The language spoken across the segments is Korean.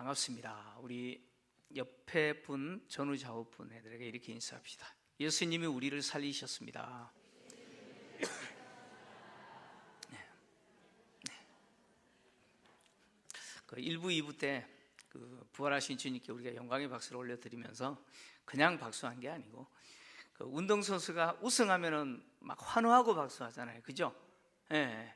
반갑습니다. 우리 옆에 분, 전후좌우 분 애들에게 이렇게 인사합시다. 예수님이 우리를 살리셨습니다. 네. 그 1부, 2부 때 부활하신 주님께 우리가 영광의 박수를 올려드리면서 그냥 박수한 게 아니고, 그 운동선수가 우승하면은 막 환호하고 박수하잖아요. 그죠? 네.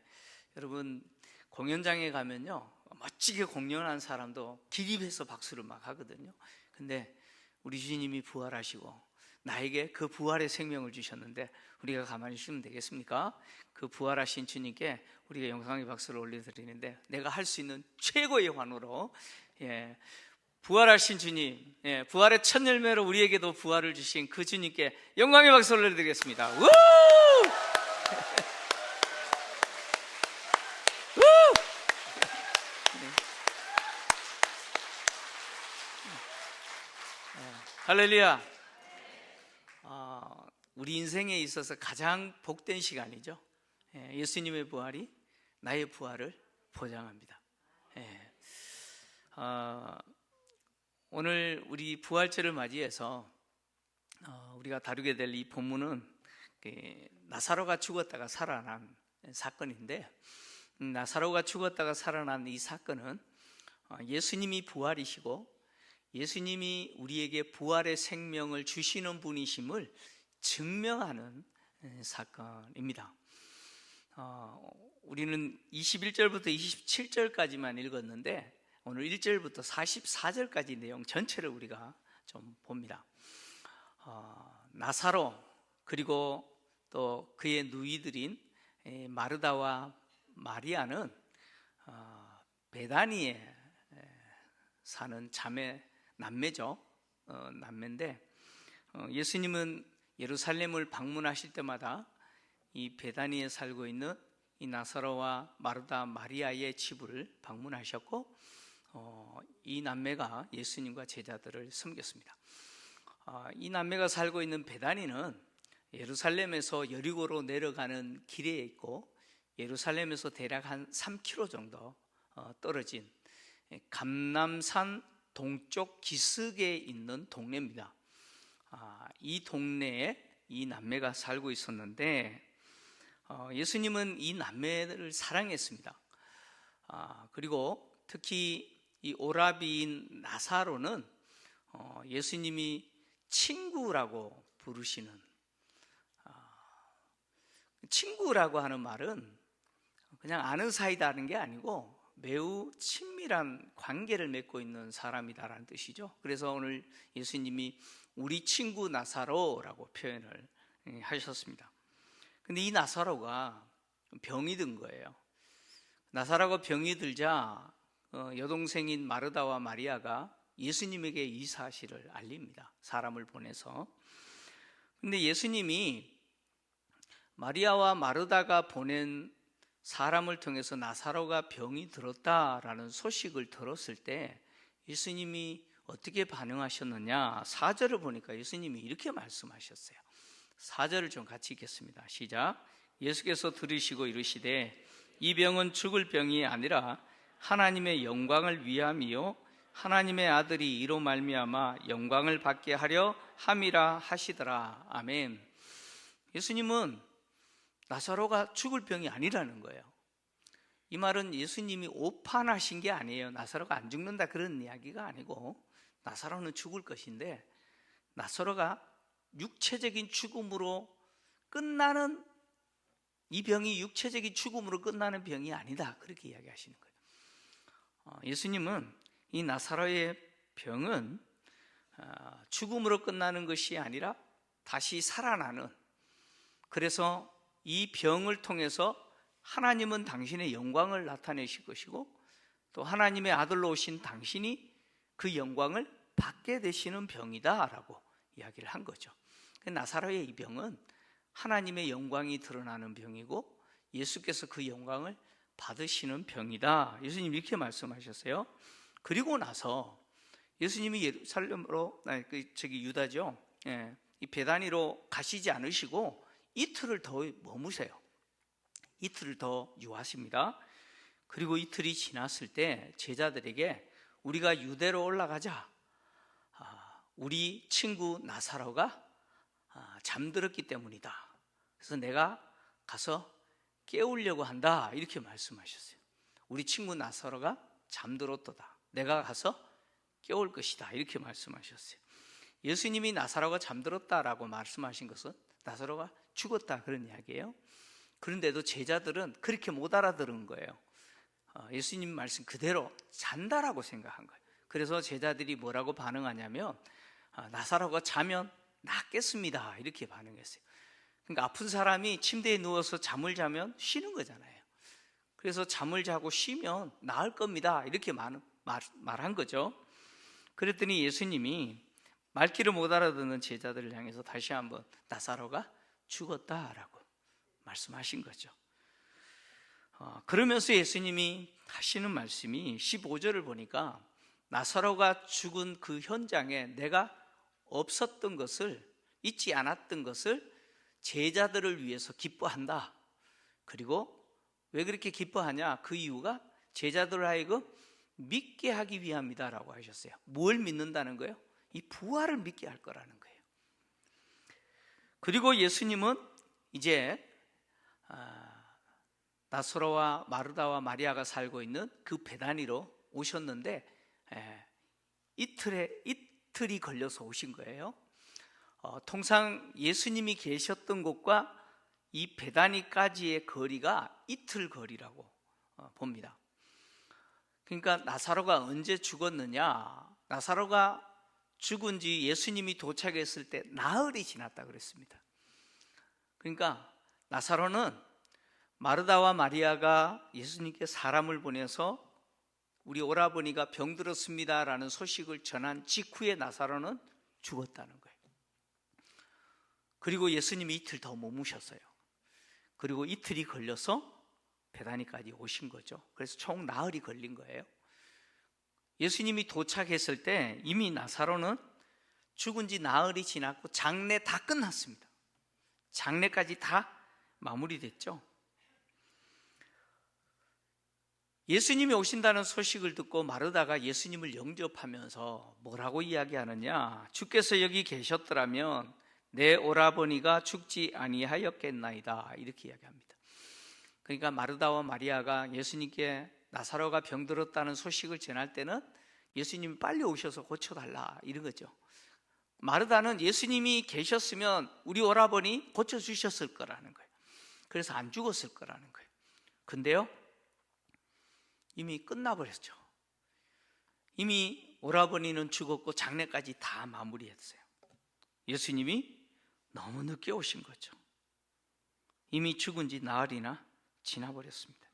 여러분, 공연장에 가면요, 멋지게 공연한 사람도 기립해서 박수를 막 하거든요. 근데 우리 주님이 부활하시고 나에게 그 부활의 생명을 주셨는데 우리가 가만히 있으면 되겠습니까? 그 부활하신 주님께 우리가 영광의 박수를 올려드리는데, 내가 할 수 있는 최고의 환호로, 부활하신 주님, 부활의 첫 열매로 우리에게도 부활을 주신 그 주님께 영광의 박수를 올려드리겠습니다. 우! 할렐루야. 우리 인생에 있어서 가장 복된 시간이죠. 예수님의 부활이 나의 부활을 보장합니다. 오늘 우리 부활절을 맞이해서 우리가 다루게 될 이 본문은 나사로가 죽었다가 살아난 사건인데, 나사로가 죽었다가 살아난 이 사건은 예수님이 부활이시고 예수님이 우리에게 부활의 생명을 주시는 분이심을 증명하는 사건입니다. 우리는 21절부터 27절까지만 읽었는데 오늘 1절부터 44절까지 내용 전체를 우리가 좀 봅니다. 나사로, 그리고 또 그의 누이들인 마르다와 마리아는 베다니에 사는 남매죠. 남매인데, 예수님은 예루살렘을 방문하실 때마다 이 베다니에 살고 있는 이 나사로와 마르다, 마리아의 집을 방문하셨고, 이 남매가 예수님과 제자들을 섬겼습니다. 이 남매가 살고 있는 베다니는 예루살렘에서 여리고로 내려가는 길에 있고, 예루살렘에서 대략 한 3km 정도 떨어진 감람산 동쪽 기슭에 있는 동네입니다. 이 동네에 이 남매가 살고 있었는데, 예수님은 이 남매를 사랑했습니다. 그리고 특히 이 오라비인 나사로는 예수님이 친구라고 부르시는, 친구라고 하는 말은 그냥 아는 사이다라는 게 아니고 매우 친밀한 관계를 맺고 있는 사람이다라는 뜻이죠. 그래서 오늘 예수님이 우리 친구 나사로라고 표현을 하셨습니다. 근데 이 나사로가 병이 든 거예요. 나사로가 병이 들자 여동생인 마르다와 마리아가 예수님에게 이 사실을 알립니다. 사람을 보내서. 근데 예수님이 마리아와 마르다가 보낸 사람을 통해서 나사로가 병이 들었다라는 소식을 들었을 때 예수님이 어떻게 반응하셨느냐, 4절을 보니까 예수님이 이렇게 말씀하셨어요. 4절을 좀 같이 읽겠습니다. 시작. 예수께서 들으시고 이르시되 이 병은 죽을 병이 아니라 하나님의 영광을 위함이요 하나님의 아들이 이로 말미암아 영광을 받게 하려 함이라 하시더라. 아멘. 예수님은 나사로가 죽을 병이 아니라는 거예요. 이 말은 예수님이 오판하신 게 아니에요. 나사로가 안 죽는다 그런 이야기가 아니고, 나사로는 죽을 것인데 나사로가 육체적인 죽음으로 끝나는, 이 병이 육체적인 죽음으로 끝나는 병이 아니다, 그렇게 이야기하시는 거예요. 예수님은 이 나사로의 병은 죽음으로 끝나는 것이 아니라 다시 살아나는, 그래서 이 병을 통해서 하나님은 당신의 영광을 나타내실 것이고 또 하나님의 아들로 오신 당신이 그 영광을 받게 되시는 병이다 라고 이야기를 한 거죠. 나사로의 이 병은 하나님의 영광이 드러나는 병이고 예수께서 그 영광을 받으시는 병이다, 예수님 이렇게 말씀하셨어요. 그리고 나서 예수님이 예루살렘으로, 유다죠, 이 베다니로 가시지 않으시고 이틀을 더 머무세요. 이틀을 더 유하십니다. 그리고 이틀이 지났을 때 제자들에게 우리가 유대로 올라가자. 우리 친구 나사로가 잠들었기 때문이다. 그래서 내가 가서 깨우려고 한다. 이렇게 말씀하셨어요. 우리 친구 나사로가 잠들었도다. 내가 가서 깨울 것이다. 이렇게 말씀하셨어요. 예수님이 나사로가 잠들었다라고 말씀하신 것은 나사로가 죽었다 그런 이야기예요. 그런데도 제자들은 그렇게 못 알아들은 거예요. 예수님 말씀 그대로 잔다라고 생각한 거예요. 그래서 제자들이 뭐라고 반응하냐면 나사로가 자면 낫겠습니다 이렇게 반응했어요. 그러니까 아픈 사람이 침대에 누워서 잠을 자면 쉬는 거잖아요. 그래서 잠을 자고 쉬면 나을 겁니다 이렇게 말한 거죠. 그랬더니 예수님이 말귀를 못 알아듣는 제자들을 향해서 다시 한번 나사로가 죽었다라고 말씀하신 거죠. 그러면서 예수님이 하시는 말씀이 15절을 보니까 나사로가 죽은 그 현장에 내가 없었던 것을, 잊지 않았던 것을 제자들을 위해서 기뻐한다. 그리고 왜 그렇게 기뻐하냐? 그 이유가 제자들을 하여금 믿게 하기 위함이다라고 하셨어요. 뭘 믿는다는 거예요? 이 부활을 믿게 할 거라는 거예요. 그리고 예수님은 이제 나사로와 마르다와 마리아가 살고 있는 그 베다니로 오셨는데 이틀이 걸려서 오신 거예요. 통상 예수님이 계셨던 곳과 이 베다니까지의 거리가 이틀 거리라고 봅니다. 그러니까 나사로가 언제 죽었느냐? 나사로가 죽은 지 예수님이 도착했을 때 나흘이 지났다 그랬습니다. 그러니까 나사로는 마르다와 마리아가 예수님께 사람을 보내서 우리 오라버니가 병들었습니다라는 소식을 전한 직후에 나사로는 죽었다는 거예요. 그리고 예수님이 이틀 더 머무셨어요. 그리고 이틀이 걸려서 베다니까지 오신 거죠. 그래서 총 나흘이 걸린 거예요. 예수님이 도착했을 때 이미 나사로는 죽은 지 나흘이 지났고 장례 다 끝났습니다. 장례까지 다 마무리됐죠. 예수님이 오신다는 소식을 듣고 마르다가 예수님을 영접하면서 뭐라고 이야기하느냐? 주께서 여기 계셨더라면 내 오라버니가 죽지 아니하였겠나이다 이렇게 이야기합니다. 그러니까 마르다와 마리아가 예수님께 나사로가 병들었다는 소식을 전할 때는 예수님이 빨리 오셔서 고쳐달라 이런 거죠. 마르다는 예수님이 계셨으면 우리 오라버니 고쳐주셨을 거라는 거예요. 그래서 안 죽었을 거라는 거예요. 근데요 이미 끝나버렸죠. 이미 오라버니는 죽었고 장례까지 다 마무리했어요. 예수님이 너무 늦게 오신 거죠. 이미 죽은 지 나흘이나 지나버렸습니다.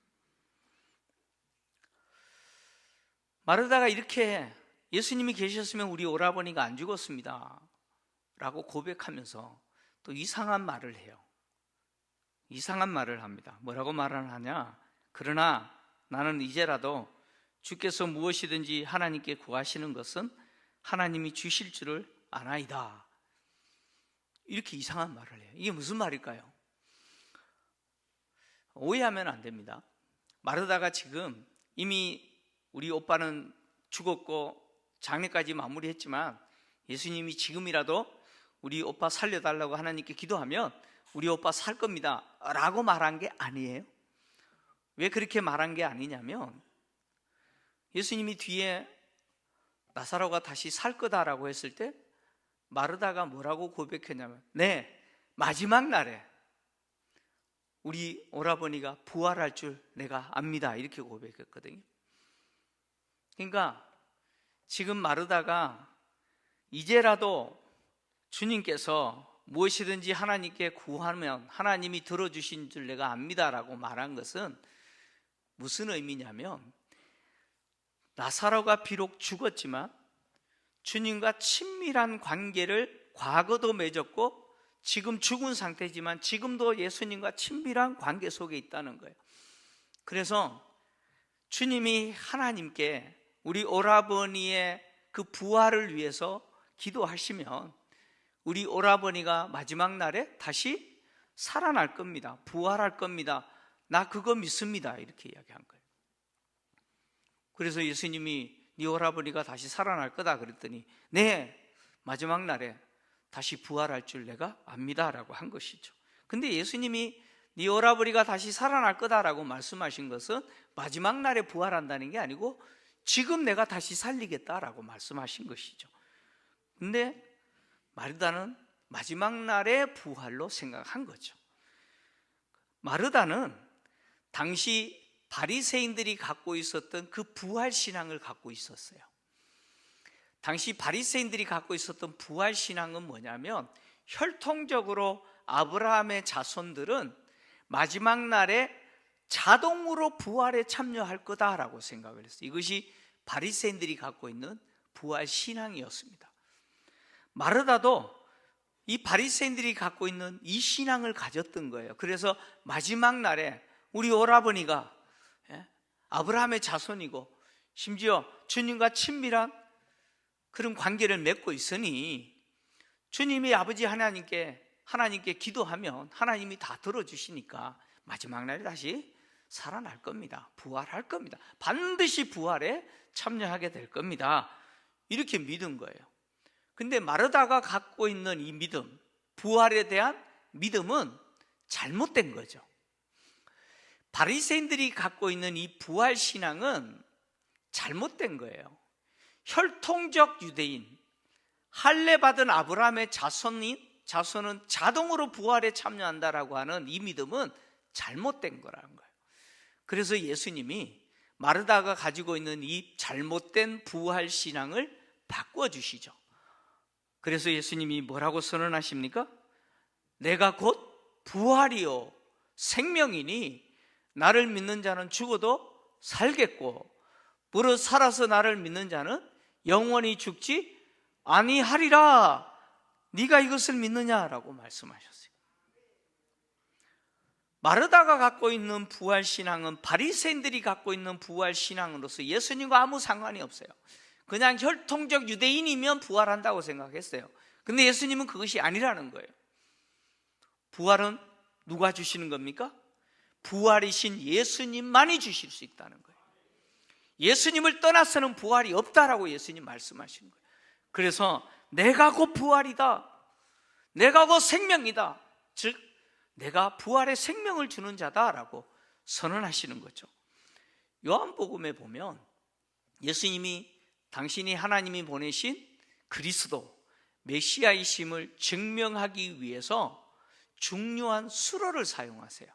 마르다가 이렇게 예수님이 계셨으면 우리 오라버니가 안 죽었습니다 라고 고백하면서 또 이상한 말을 해요. 이상한 말을 합니다. 뭐라고 말을 하냐? 그러나 나는 이제라도 주께서 무엇이든지 하나님께 구하시는 것은 하나님이 주실 줄을 아나이다. 이렇게 이상한 말을 해요. 이게 무슨 말일까요? 오해하면 안 됩니다. 마르다가 지금 이미 우리 오빠는 죽었고 장례까지 마무리했지만 예수님이 지금이라도 우리 오빠 살려달라고 하나님께 기도하면 우리 오빠 살 겁니다 라고 말한 게 아니에요. 왜 그렇게 말한 게 아니냐면 예수님이 뒤에 나사로가 다시 살 거다라고 했을 때 마르다가 뭐라고 고백했냐면 네, 마지막 날에 우리 오라버니가 부활할 줄 내가 압니다 이렇게 고백했거든요. 그러니까 지금 마르다가 이제라도 주님께서 무엇이든지 하나님께 구하면 하나님이 들어주신 줄 내가 압니다라고 말한 것은 무슨 의미냐면 나사로가 비록 죽었지만 주님과 친밀한 관계를 과거도 맺었고 지금 죽은 상태지만 지금도 예수님과 친밀한 관계 속에 있다는 거예요. 그래서 주님이 하나님께 우리 오라버니의 그 부활을 위해서 기도하시면 우리 오라버니가 마지막 날에 다시 살아날 겁니다. 부활할 겁니다. 나 그거 믿습니다. 이렇게 이야기한 거예요. 그래서 예수님이 네 오라버니가 다시 살아날 거다 그랬더니 네, 마지막 날에 다시 부활할 줄 내가 압니다 라고 한 것이죠. 근데 예수님이 네 오라버니가 다시 살아날 거다라고 말씀하신 것은 마지막 날에 부활한다는 게 아니고 지금 내가 다시 살리겠다라고 말씀하신 것이죠. 근데 마르다는 마지막 날의 부활로 생각한 거죠. 마르다는 당시 바리새인들이 갖고 있었던 그 부활 신앙을 갖고 있었어요. 당시 바리새인들이 갖고 있었던 부활 신앙은 뭐냐면 혈통적으로 아브라함의 자손들은 마지막 날에 자동으로 부활에 참여할 거다라고 생각을 했어요. 이것이 바리새인들이 갖고 있는 부활 신앙이었습니다. 마르다도 이 바리새인들이 갖고 있는 이 신앙을 가졌던 거예요. 그래서 마지막 날에 우리 오라버니가 아브라함의 자손이고 심지어 주님과 친밀한 그런 관계를 맺고 있으니 주님이 아버지 하나님께 기도하면 하나님이 다 들어주시니까 마지막 날에 다시 살아날 겁니다. 부활할 겁니다. 반드시 부활에 참여하게 될 겁니다. 이렇게 믿은 거예요. 근데 마르다가 갖고 있는 이 믿음, 부활에 대한 믿음은 잘못된 거죠. 바리새인들이 갖고 있는 이 부활 신앙은 잘못된 거예요. 혈통적 유대인, 할례 받은 아브라함의 자손은 자동으로 부활에 참여한다라고 하는 이 믿음은 잘못된 거라는 거예요. 그래서 예수님이 마르다가 가지고 있는 이 잘못된 부활 신앙을 바꿔주시죠. 그래서 예수님이 뭐라고 선언하십니까? 내가 곧 부활이요 생명이니 나를 믿는 자는 죽어도 살겠고 무릇 살아서 나를 믿는 자는 영원히 죽지 아니하리라. 네가 이것을 믿느냐라고 말씀하셨어요. 마르다가 갖고 있는 부활 신앙은 바리새인들이 갖고 있는 부활 신앙으로서 예수님과 아무 상관이 없어요. 그냥 혈통적 유대인이면 부활한다고 생각했어요. 근데 예수님은 그것이 아니라는 거예요. 부활은 누가 주시는 겁니까? 부활이신 예수님만이 주실 수 있다는 거예요. 예수님을 떠나서는 부활이 없다라고 예수님 말씀하시는 거예요. 그래서 내가 곧 부활이다, 내가 곧 생명이다, 즉 내가 부활의 생명을 주는 자다라고 선언하시는 거죠. 요한복음에 보면 예수님이 당신이 하나님이 보내신 그리스도 메시아이심을 증명하기 위해서 중요한 수로를 사용하세요.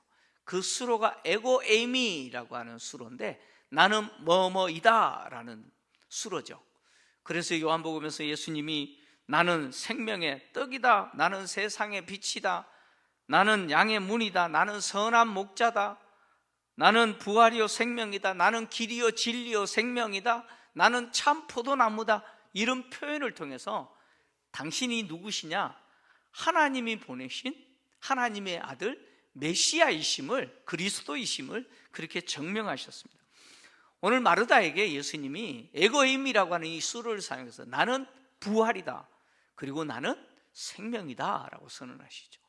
그 수로가 에고에이미라고 하는 수로인데 나는 뭐뭐이다 라는 수로죠. 그래서 요한복음에서 예수님이 나는 생명의 떡이다, 나는 세상의 빛이다, 나는 양의 문이다, 나는 선한 목자다, 나는 부활이요 생명이다, 나는 길이요 진리요 생명이다, 나는 참 포도나무다, 이런 표현을 통해서 당신이 누구시냐? 하나님이 보내신 하나님의 아들 메시아이심을, 그리스도이심을 그렇게 증명하셨습니다. 오늘 마르다에게 예수님이 에고임이라고 하는 이 수를 사용해서 나는 부활이다, 그리고 나는 생명이다 라고 선언하시죠.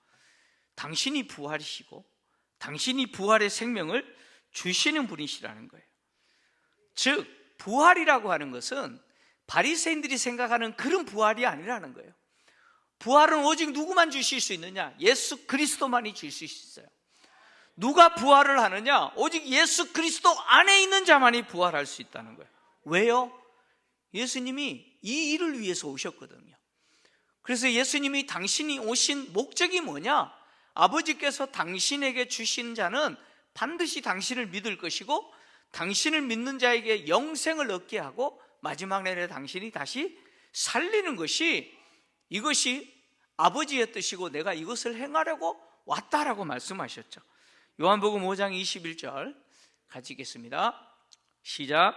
당신이 부활이시고 당신이 부활의 생명을 주시는 분이시라는 거예요. 즉 부활이라고 하는 것은 바리새인들이 생각하는 그런 부활이 아니라는 거예요. 부활은 오직 누구만 주실 수 있느냐? 예수 그리스도만이 줄 수 있어요. 누가 부활을 하느냐? 오직 예수 그리스도 안에 있는 자만이 부활할 수 있다는 거예요. 왜요? 예수님이 이 일을 위해서 오셨거든요. 그래서 예수님이 당신이 오신 목적이 뭐냐? 아버지께서 당신에게 주신 자는 반드시 당신을 믿을 것이고 당신을 믿는 자에게 영생을 얻게 하고 마지막 날에 당신이 다시 살리는 것이, 이것이 아버지의 뜻이고 내가 이것을 행하려고 왔다라고 말씀하셨죠. 요한복음 5장 21절 같이 읽겠습니다. 시작.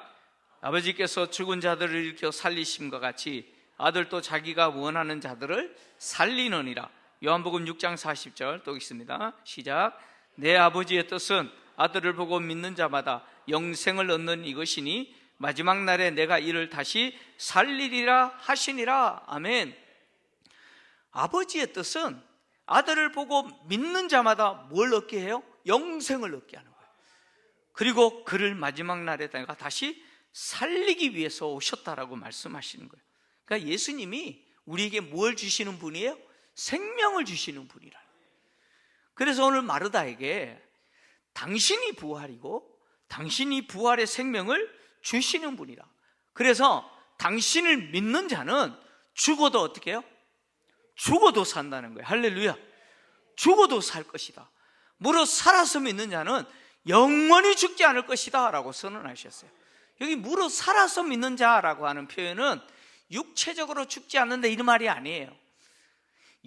아버지께서 죽은 자들을 일으켜 살리심과 같이 아들도 자기가 원하는 자들을 살리느니라. 요한복음 6장 40절 또 읽습니다. 시작. 내 아버지의 뜻은 아들을 보고 믿는 자마다 영생을 얻는 이것이니 마지막 날에 내가 이를 다시 살리리라 하시니라. 아멘. 아버지의 뜻은 아들을 보고 믿는 자마다 뭘 얻게 해요? 영생을 얻게 하는 거예요. 그리고 그를 마지막 날에 내가 다시 살리기 위해서 오셨다라고 말씀하시는 거예요. 그러니까 예수님이 우리에게 뭘 주시는 분이에요? 생명을 주시는 분이라. 그래서 오늘 마르다에게 당신이 부활이고 당신이 부활의 생명을 주시는 분이라. 그래서 당신을 믿는 자는 죽어도 어떻게 해요? 죽어도 산다는 거예요. 할렐루야. 죽어도 살 것이다. 무릇 살아서 믿는 자는 영원히 죽지 않을 것이다 라고 선언하셨어요. 여기 무릇 살아서 믿는 자라고 하는 표현은 육체적으로 죽지 않는다 이런 말이 아니에요.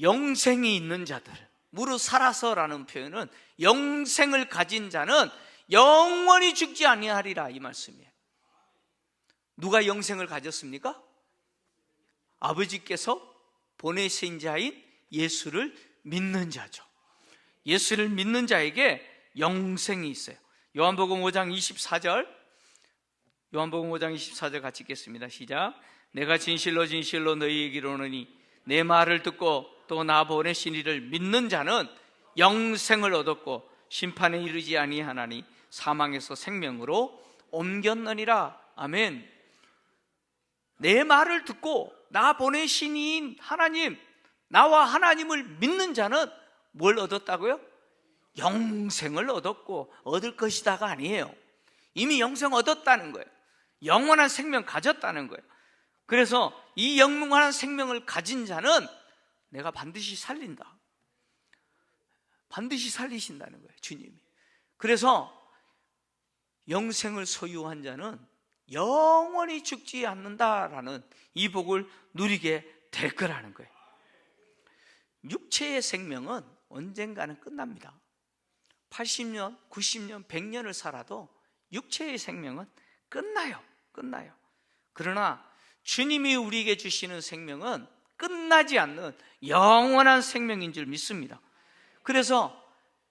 영생이 있는 자들, 무릇 살아서라는 표현은 영생을 가진 자는 영원히 죽지 아니하리라 이 말씀이에요. 누가 영생을 가졌습니까? 아버지께서 보내신 자인 예수를 믿는 자죠. 예수를 믿는 자에게 영생이 있어요. 요한복음 5장 24절, 요한복음 5장 24절 같이 읽겠습니다. 시작. 내가 진실로 진실로 너희에게 이르노니 내 말을 듣고 또 나 보내신 이를 믿는 자는 영생을 얻었고 심판에 이르지 아니하나니 사망에서 생명으로 옮겼느니라. 아멘. 내 말을 듣고 나 보내신 이인 하나님, 나와 하나님을 믿는 자는 뭘 얻었다고요? 영생을 얻었고 얻을 것이다가 아니에요. 이미 영생 얻었다는 거예요. 영원한 생명 가졌다는 거예요. 그래서 이 영원한 생명을 가진 자는 내가 반드시 살린다. 반드시 살리신다는 거예요, 주님이. 그래서 영생을 소유한 자는 영원히 죽지 않는다라는 이 복을 누리게 될 거라는 거예요. 육체의 생명은 언젠가는 끝납니다. 80년, 90년, 100년을 살아도 육체의 생명은 끝나요. 그러나 주님이 우리에게 주시는 생명은 끝나지 않는 영원한 생명인 줄 믿습니다. 그래서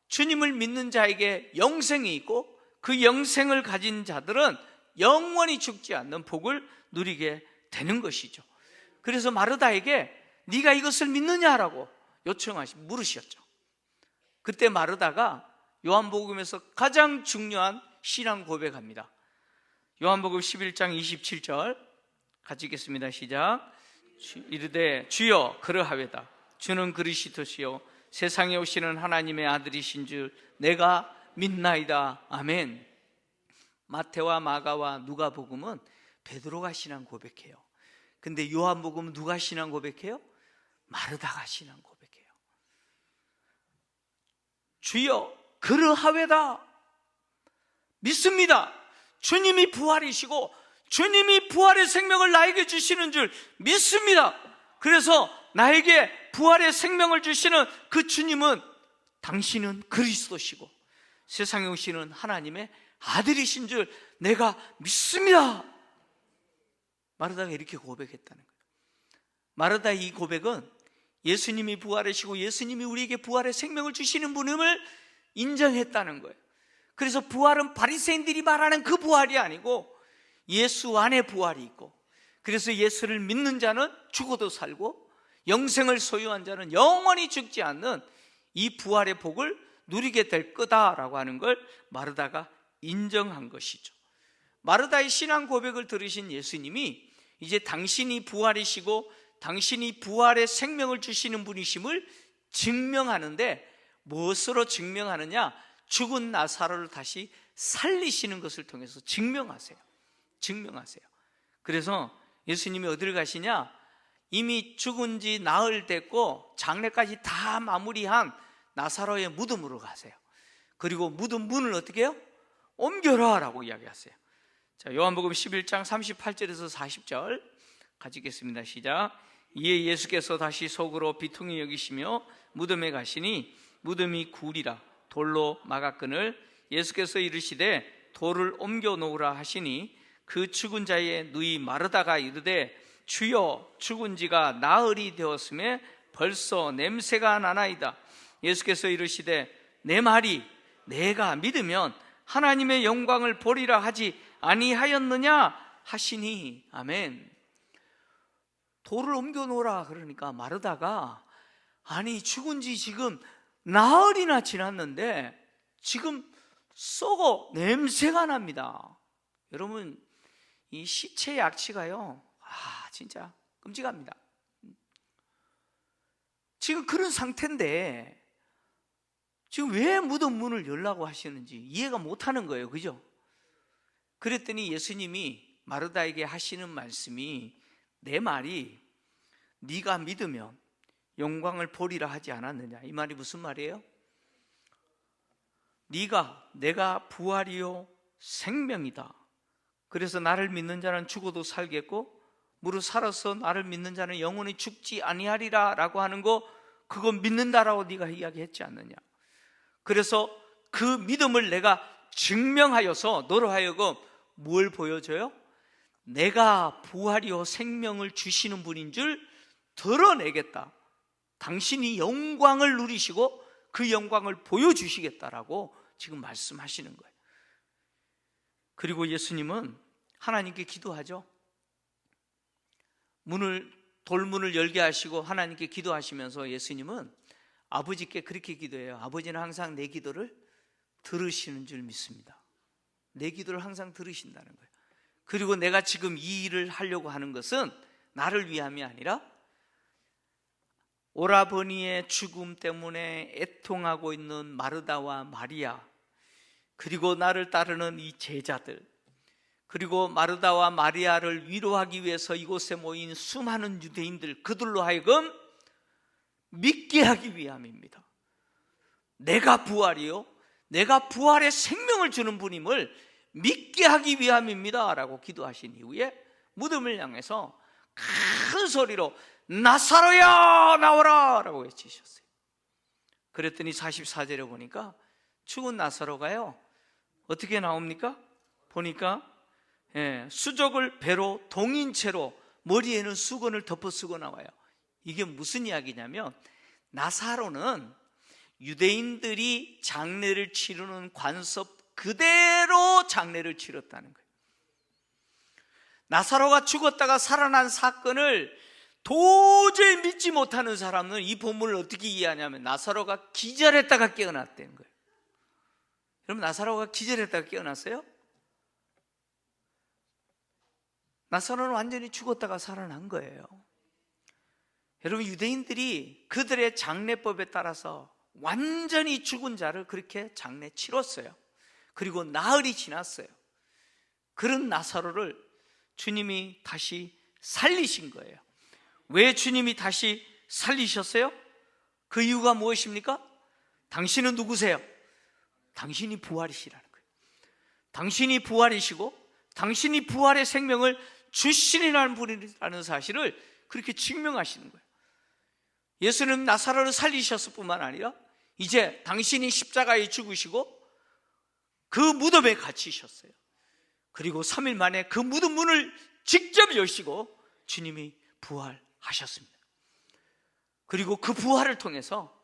주님을 믿는 자에게 영생이 있고 그 영생을 가진 자들은 영원히 죽지 않는 복을 누리게 되는 것이죠. 그래서 마르다에게 네가 이것을 믿느냐라고 물으셨죠. 그때 마르다가 요한복음에서 가장 중요한 신앙 고백합니다. 요한복음 11장 27절 같이 읽겠습니다. 시작. 이르되 주여 그러하외다. 주는 그리스도시요 세상에 오시는 하나님의 아들이신 줄 내가 믿나이다. 아멘. 마태와 마가와 누가복음은 베드로가 신앙 고백해요. 근데 요한복음은 누가 신앙 고백해요? 마르다가 신앙 고백해요. 주여 그러하외다. 믿습니다. 주님이 부활이시고 주님이 부활의 생명을 나에게 주시는 줄 믿습니다. 그래서 나에게 부활의 생명을 주시는 그 주님은 당신은 그리스도시고 세상에 오시는 하나님의 아들이신 줄 내가 믿습니다. 마르다가 이렇게 고백했다는 거예요. 마르다의 이 고백은 예수님이 부활하시고 예수님이 우리에게 부활의 생명을 주시는 분임을 인정했다는 거예요. 그래서 부활은 바리새인들이 말하는 그 부활이 아니고 예수 안에 부활이 있고, 그래서 예수를 믿는 자는 죽어도 살고 영생을 소유한 자는 영원히 죽지 않는 이 부활의 복을 누리게 될 거다라고 하는 걸 마르다가 인정한 것이죠. 마르다의 신앙 고백을 들으신 예수님이 이제 당신이 부활이시고 당신이 부활의 생명을 주시는 분이심을 증명하는데, 무엇으로 증명하느냐? 죽은 나사로를 다시 살리시는 것을 통해서 증명하세요. 그래서 예수님이 어디를 가시냐? 이미 죽은 지 나흘 됐고 장례까지 다 마무리한 나사로의 무덤으로 가세요. 그리고 무덤 문을 어떻게 해요? 옮겨라 라고 이야기하세요. 자, 요한복음 11장 38절에서 40절 같이 읽겠습니다. 시작. 이에 예수께서 다시 속으로 비통히 여기시며 무덤에 가시니 무덤이 굴이라 돌로 막았거늘 예수께서 이르시되 돌을 옮겨 놓으라 하시니 그 죽은 자의 누이 마르다가 이르되 주여 죽은 지가 나흘이 되었음에 벌써 냄새가 나나이다. 예수께서 이르시되 내 말이 내가 믿으면 하나님의 영광을 보리라 하지 아니하였느냐 하시니. 아멘. 돌을 옮겨 놓으라 그러니까 마르다가 아니 죽은 지 지금 나흘이나 지났는데 지금 썩어 냄새가 납니다. 여러분, 이 시체의 악취가요, 진짜 끔찍합니다. 지금 그런 상태인데 지금 왜 무덤 문을 열라고 하시는지 이해가 못하는 거예요. 그죠? 그랬더니 예수님이 마르다에게 하시는 말씀이, 내 말이 네가 믿으면 영광을 보리라 하지 않았느냐. 이 말이 무슨 말이에요? 내가 부활이요 생명이다. 그래서 나를 믿는 자는 죽어도 살겠고 무릇 살아서 나를 믿는 자는 영원히 죽지 아니하리라 라고 하는 거, 그거 믿는다라고 네가 이야기했지 않느냐. 그래서 그 믿음을 내가 증명하여서 너로 하여금 뭘 보여줘요? 내가 부활이요 생명을 주시는 분인 줄 드러내겠다. 당신이 영광을 누리시고 그 영광을 보여주시겠다라고 지금 말씀하시는 거예요. 그리고 예수님은 하나님께 기도하죠. 돌문을 열게 하시고 하나님께 기도하시면서 예수님은 아버지께 그렇게 기도해요. 아버지는 항상 내 기도를 들으시는 줄 믿습니다. 내 기도를 항상 들으신다는 거예요. 그리고 내가 지금 이 일을 하려고 하는 것은 나를 위함이 아니라 오라버니의 죽음 때문에 애통하고 있는 마르다와 마리아, 그리고 나를 따르는 이 제자들, 그리고 마르다와 마리아를 위로하기 위해서 이곳에 모인 수많은 유대인들, 그들로 하여금 믿게 하기 위함입니다. 내가 부활이요, 내가 부활의 생명을 주는 분임을 믿게 하기 위함입니다 라고 기도하신 이후에 무덤을 향해서 큰 소리로 나사로야 나오라 라고 외치셨어요. 그랬더니 44절에 보니까 죽은 나사로가요 어떻게 나옵니까? 보니까 수족을 배로 동인 채로 머리에는 수건을 덮어 쓰고 나와요. 이게 무슨 이야기냐면, 나사로는 유대인들이 장례를 치르는 관습 그대로 장례를 치렀다는 거예요. 나사로가 죽었다가 살아난 사건을 도저히 믿지 못하는 사람은 이 본문을 어떻게 이해하냐면, 나사로가 기절했다가 깨어났다는 거예요. 여러분, 나사로가 기절했다가 깨어났어요? 나사로는 완전히 죽었다가 살아난 거예요. 여러분, 유대인들이 그들의 장례법에 따라서 완전히 죽은 자를 그렇게 장례 치렀어요. 그리고 나흘이 지났어요. 그런 나사로를 주님이 다시 살리신 거예요. 왜 주님이 다시 살리셨어요? 그 이유가 무엇입니까? 당신은 누구세요? 당신이 부활이시라는 거예요. 당신이 부활이시고 당신이 부활의 생명을 주시리라는 분이라는 사실을 그렇게 증명하시는 거예요. 예수는 나사로를 살리셨을 뿐만 아니라 이제 당신이 십자가에 죽으시고 그 무덤에 갇히셨어요. 그리고 3일 만에 그 무덤 문을 직접 여시고 주님이 부활하셨습니다. 그리고 그 부활을 통해서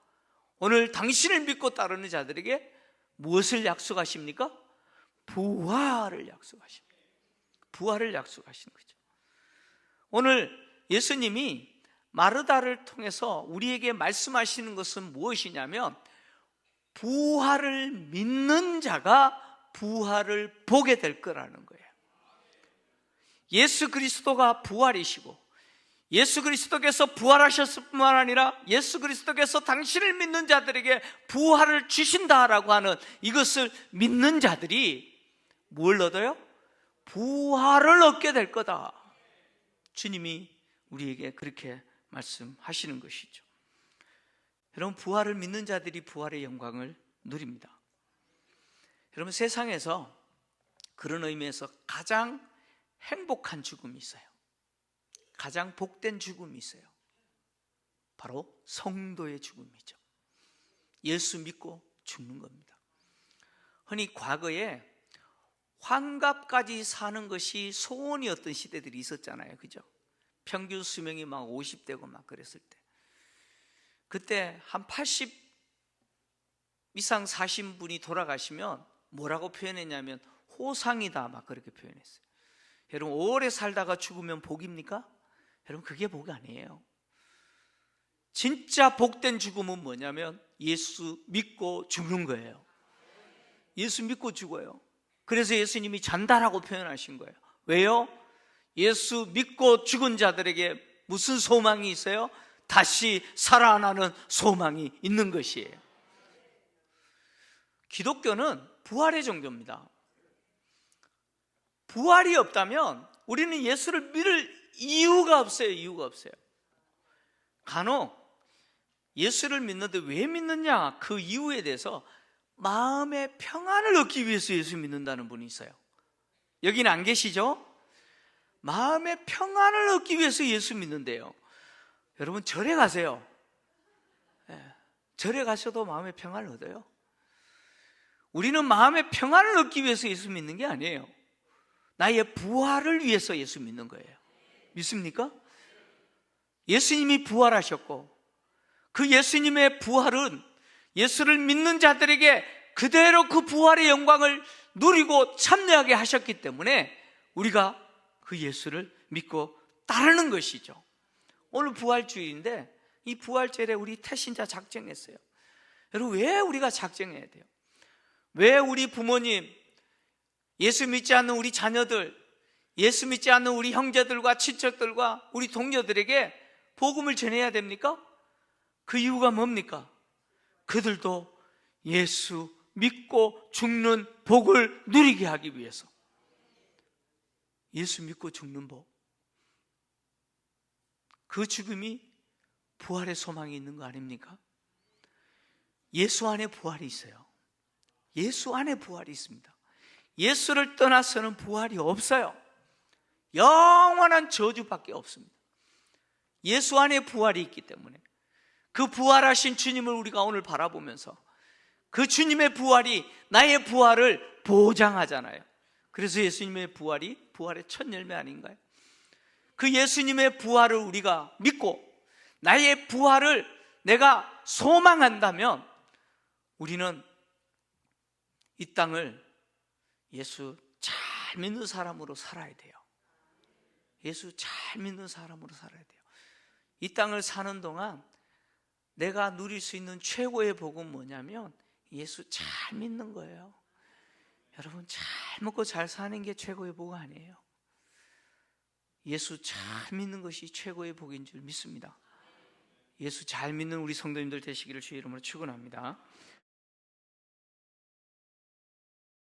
오늘 당신을 믿고 따르는 자들에게 무엇을 약속하십니까? 부활을 약속하십니다. 부활을 약속하시는 거죠. 오늘 예수님이 마르다를 통해서 우리에게 말씀하시는 것은 무엇이냐면, 부활을 믿는 자가 부활을 보게 될 거라는 거예요. 예수 그리스도가 부활이시고 예수 그리스도께서 부활하셨을 뿐만 아니라 예수 그리스도께서 당신을 믿는 자들에게 부활을 주신다라고 하는 이것을 믿는 자들이 뭘 얻어요? 부활을 얻게 될 거다. 주님이 우리에게 그렇게 말씀하시는 것이죠. 여러분, 부활을 믿는 자들이 부활의 영광을 누립니다. 여러분, 세상에서 그런 의미에서 가장 행복한 죽음이 있어요. 가장 복된 죽음이 있어요. 바로 성도의 죽음이죠. 예수 믿고 죽는 겁니다. 흔히 과거에 환갑까지 사는 것이 소원이었던 시대들이 있었잖아요. 그죠? 평균 수명이 막 50대고 막 그랬을 때, 그때 한 80 이상 사신 분이 돌아가시면 뭐라고 표현했냐면 호상이다 막 그렇게 표현했어요. 여러분, 오래 살다가 죽으면 복입니까? 여러분, 그게 복 아니에요. 진짜 복된 죽음은 뭐냐면 예수 믿고 죽는 거예요. 예수 믿고 죽어요. 그래서 예수님이 잔다라고 표현하신 거예요. 왜요? 예수 믿고 죽은 자들에게 무슨 소망이 있어요? 다시 살아나는 소망이 있는 것이에요. 기독교는 부활의 종교입니다. 부활이 없다면 우리는 예수를 믿을 이유가 없어요. 이유가 없어요. 간혹 예수를 믿는데 왜 믿느냐, 그 이유에 대해서 마음의 평안을 얻기 위해서 예수 믿는다는 분이 있어요. 여기는 안 계시죠? 마음의 평안을 얻기 위해서 예수 믿는데요. 여러분, 절에 가세요. 절에 가셔도 마음의 평안을 얻어요. 우리는 마음의 평안을 얻기 위해서 예수 믿는 게 아니에요. 나의 부활을 위해서 예수 믿는 거예요. 믿습니까? 예수님이 부활하셨고 그 예수님의 부활은 예수를 믿는 자들에게 그대로 그 부활의 영광을 누리고 참여하게 하셨기 때문에 우리가 그 예수를 믿고 따르는 것이죠. 오늘 부활주일인데 이 부활절에 우리 태신자 작정했어요. 여러분, 왜 우리가 작정해야 돼요? 왜 우리 부모님, 예수 믿지 않는 우리 자녀들, 예수 믿지 않는 우리 형제들과 친척들과 우리 동료들에게 복음을 전해야 됩니까? 그 이유가 뭡니까? 그들도 예수 믿고 죽는 복을 누리게 하기 위해서. 예수 믿고 죽는 복, 그 죽음이 부활의 소망이 있는 거 아닙니까? 예수 안에 부활이 있어요. 예수 안에 부활이 있습니다. 예수를 떠나서는 부활이 없어요. 영원한 저주밖에 없습니다. 예수 안에 부활이 있기 때문에 그 부활하신 주님을 우리가 오늘 바라보면서 그 주님의 부활이 나의 부활을 보장하잖아요. 그래서 예수님의 부활이 부활의 첫 열매 아닌가요? 그 예수님의 부활을 우리가 믿고 나의 부활을 내가 소망한다면 우리는 이 땅을 예수 잘 믿는 사람으로 살아야 돼요. 예수 잘 믿는 사람으로 살아야 돼요. 이 땅을 사는 동안 내가 누릴 수 있는 최고의 복은 뭐냐면 예수 잘 믿는 거예요. 여러분, 잘 먹고 잘 사는 게 최고의 복 아니에요. 예수 잘 믿는 것이 최고의 복인 줄 믿습니다. 예수 잘 믿는 우리 성도님들 되시기를 주의 이름으로 축원합니다.